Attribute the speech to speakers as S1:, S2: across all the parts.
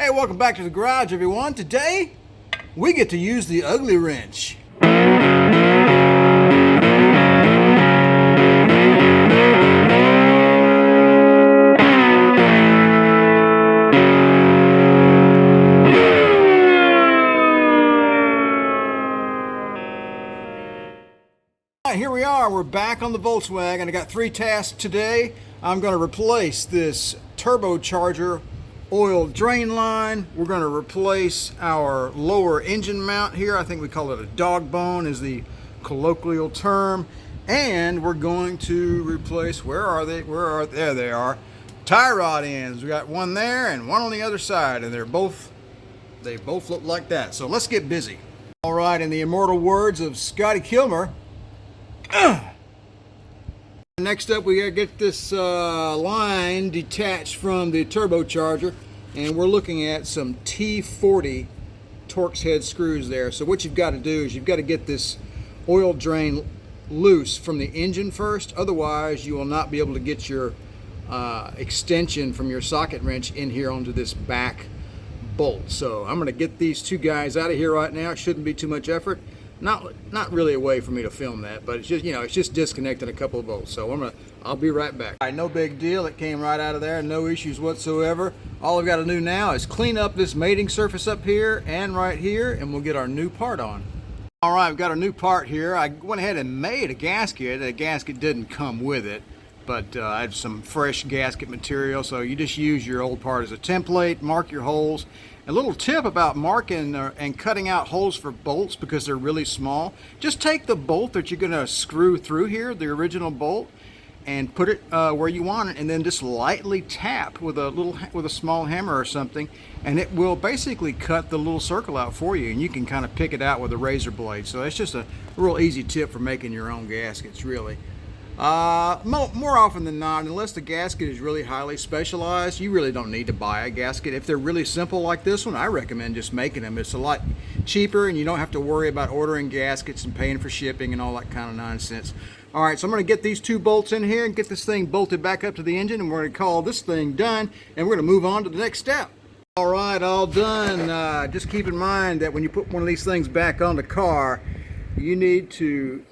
S1: Hey, welcome back to the garage, everyone. Today, we get to use the ugly wrench. Here we are, we're back on the Volkswagen. I got 3 tasks today. I'm going to replace this turbocharger oil drain line. We're going to replace our lower engine mount here. I think we call it a dogbone is the colloquial term. And we're going to replace, there they are, tie rod ends. We got one there and one on the other side, and they both look like that. So let's get busy. All right, in the immortal words of Scotty Kilmer, next up, we gotta get this line detached from the turbocharger, and we're looking at some T40 Torx head screws there. So what you've got to do is you've got to get this oil drain loose from the engine first. Otherwise, you will not be able to get your extension from your socket wrench in here onto this back bolt. So I'm gonna get these 2 guys out of here right now. It shouldn't be too much effort. Not really a way for me to film that, but it's just, it's just disconnecting a couple of bolts. So I'll be right back. All right, no big deal. It came right out of there, no issues whatsoever. All I've got to do now is clean up this mating surface up here and right here, and we'll get our new part on. All right, I've got a new part here. I went ahead and made a gasket. The gasket didn't come with it, but I have some fresh gasket material. So you just use your old part as a template, mark your holes. A little tip about marking and cutting out holes for bolts because they're really small. Just take the bolt that you're going to screw through here, the original bolt, and put it where you want it, and then just lightly tap with a small hammer or something, and it will basically cut the little circle out for you, and you can kind of pick it out with a razor blade. So that's just a real easy tip for making your own gaskets, really. More often than not, unless the gasket is really highly specialized, you really don't need to buy a gasket. If they're really simple like this one, I recommend just making them. It's a lot cheaper, and you don't have to worry about ordering gaskets and paying for shipping and all that kind of nonsense. All right, so I'm going to get these 2 bolts in here and get this thing bolted back up to the engine, and we're going to call this thing done, and we're going to move on to the next step. All right, all done. Just keep in mind that when you put one of these things back on the car, you need to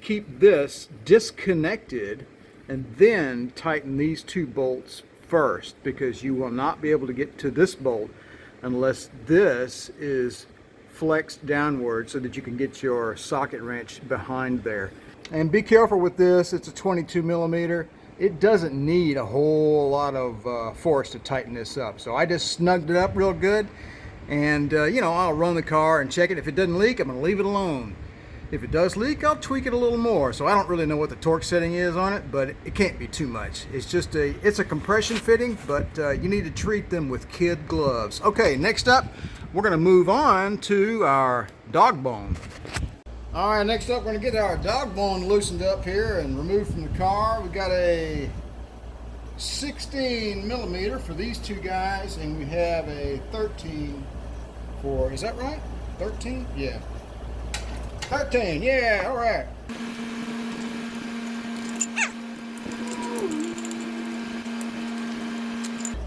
S1: keep this disconnected and then tighten these 2 bolts first, because you will not be able to get to this bolt unless this is flexed downward so that you can get your socket wrench behind there. And be careful with this. It's a 22 millimeter. It doesn't need a whole lot of force to tighten this up. So I just snugged it up real good, and I'll run the car and check it. If it doesn't leak, I'm going to leave it alone. If it does leak, I'll tweak it a little more. So I don't really know what the torque setting is on it, but it can't be too much. It's a compression fitting, but you need to treat them with kid gloves. Okay, next up, we're gonna move on to our dog bone. All right, next up, we're gonna get our dog bone loosened up here and removed from the car. We got a 16 millimeter for these 2 guys, and we have a 13 for, is that right? 13? Yeah. 13, yeah, all right.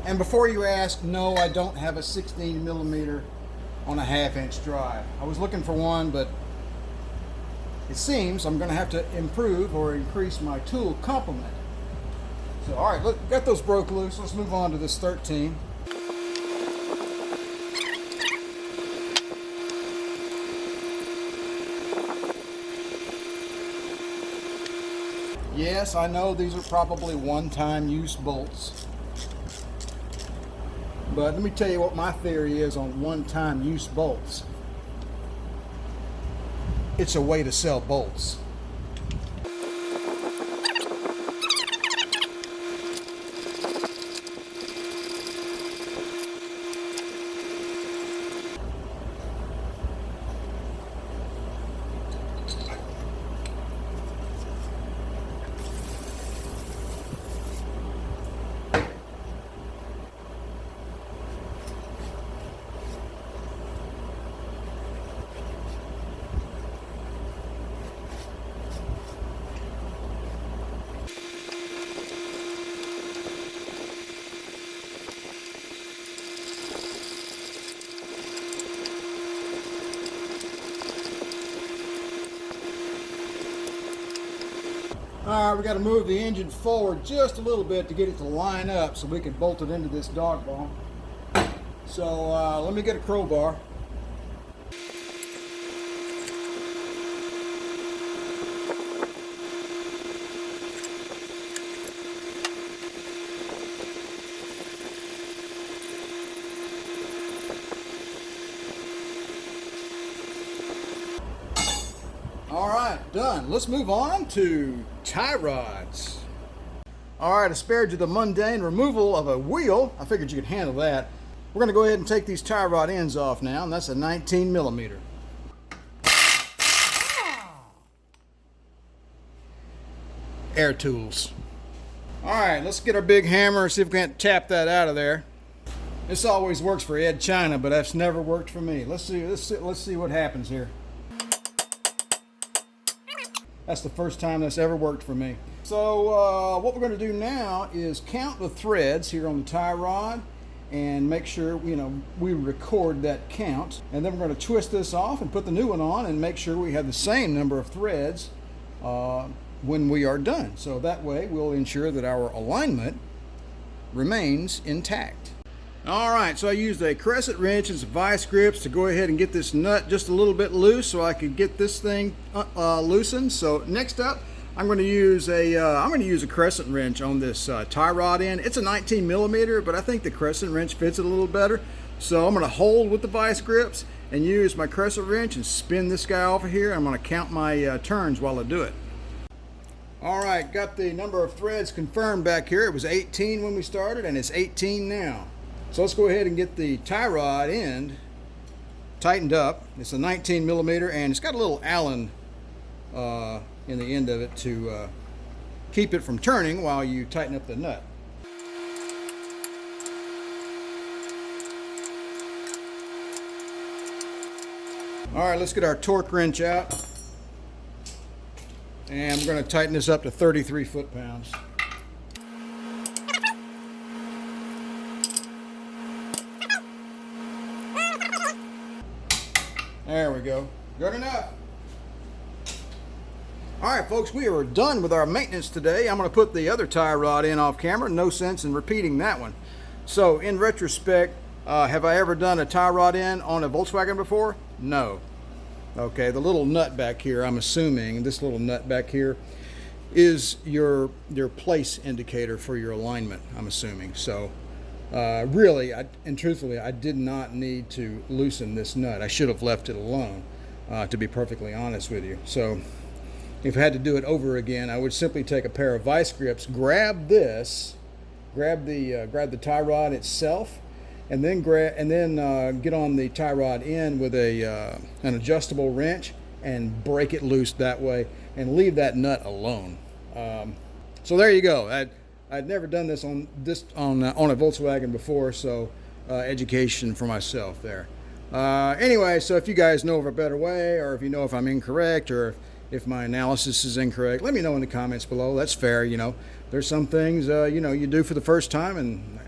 S1: And before you ask, no, I don't have a 16 millimeter on a 1/2 inch drive. I was looking for one, but it seems I'm gonna have to improve or increase my tool complement. So, all right, look, got those broke loose. Let's move on to this 13. Yes, I know these are probably one-time use bolts, but let me tell you what my theory is on one-time use bolts. It's a way to sell bolts. All right, we got to move the engine forward just a little bit to get it to line up so we can bolt it into this dog bone. So let me get a crowbar. All right, done. Let's move on to tie rods. All right, I spared you the mundane removal of a wheel. I figured you could handle that. We're going to go ahead and take these tie rod ends off now, and that's a 19 millimeter. Air tools. All right, let's get our big hammer and see if we can't tap that out of there. This always works for Ed China, but that's never worked for me. Let's see what happens here. That's the first time that's ever worked for me. So what we're going to do now is count the threads here on the tie rod and make sure we record that count. And then we're going to twist this off and put the new one on and make sure we have the same number of threads when we are done. So that way we'll ensure that our alignment remains intact. All right, so I used a crescent wrench and some vice grips to go ahead and get this nut just a little bit loose so I could get this thing loosened. So next up, I'm going to use a crescent wrench on this tie rod end. It's a 19 millimeter, but I think the crescent wrench fits it a little better. So I'm going to hold with the vice grips and use my crescent wrench and spin this guy over here. I'm going to count my turns while I do it. All right, got the number of threads confirmed back here. It was 18 when we started, and it's 18 now. So let's go ahead and get the tie rod end tightened up. It's a 19 millimeter, and it's got a little Allen in the end of it to keep it from turning while you tighten up the nut. All right, let's get our torque wrench out. And we're going to tighten this up to 33 foot-pounds. There we go. Good enough. All right, folks, we are done with our maintenance today. I'm going to put the other tie rod in off camera. No sense in repeating that one. So, in retrospect, have I ever done a tie rod in on a Volkswagen before? No. Okay, the little nut back here, I'm assuming, this little nut back here is your place indicator for your alignment, I'm assuming. So, really, and truthfully, I did not need to loosen this nut. I should have left it alone, to be perfectly honest with you. So, if I had to do it over again, I would simply take a pair of vice grips, grab the tie rod itself, and then get on the tie rod end with an adjustable wrench and break it loose that way, and leave that nut alone. So there you go. I'd never done this on a Volkswagen before, so education for myself there. Anyway, so if you guys know of a better way, or if you know if I'm incorrect, or if my analysis is incorrect, let me know in the comments below. That's fair, There's some things you do for the first time, and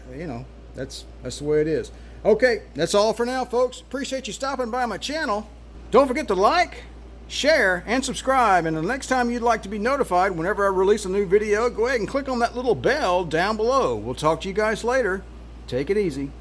S1: that's the way it is. Okay, that's all for now, folks. Appreciate you stopping by my channel. Don't forget to like, share, and subscribe. And the next time you'd like to be notified whenever I release a new video, go ahead and click on that little bell down below. We'll talk to you guys later. Take it easy.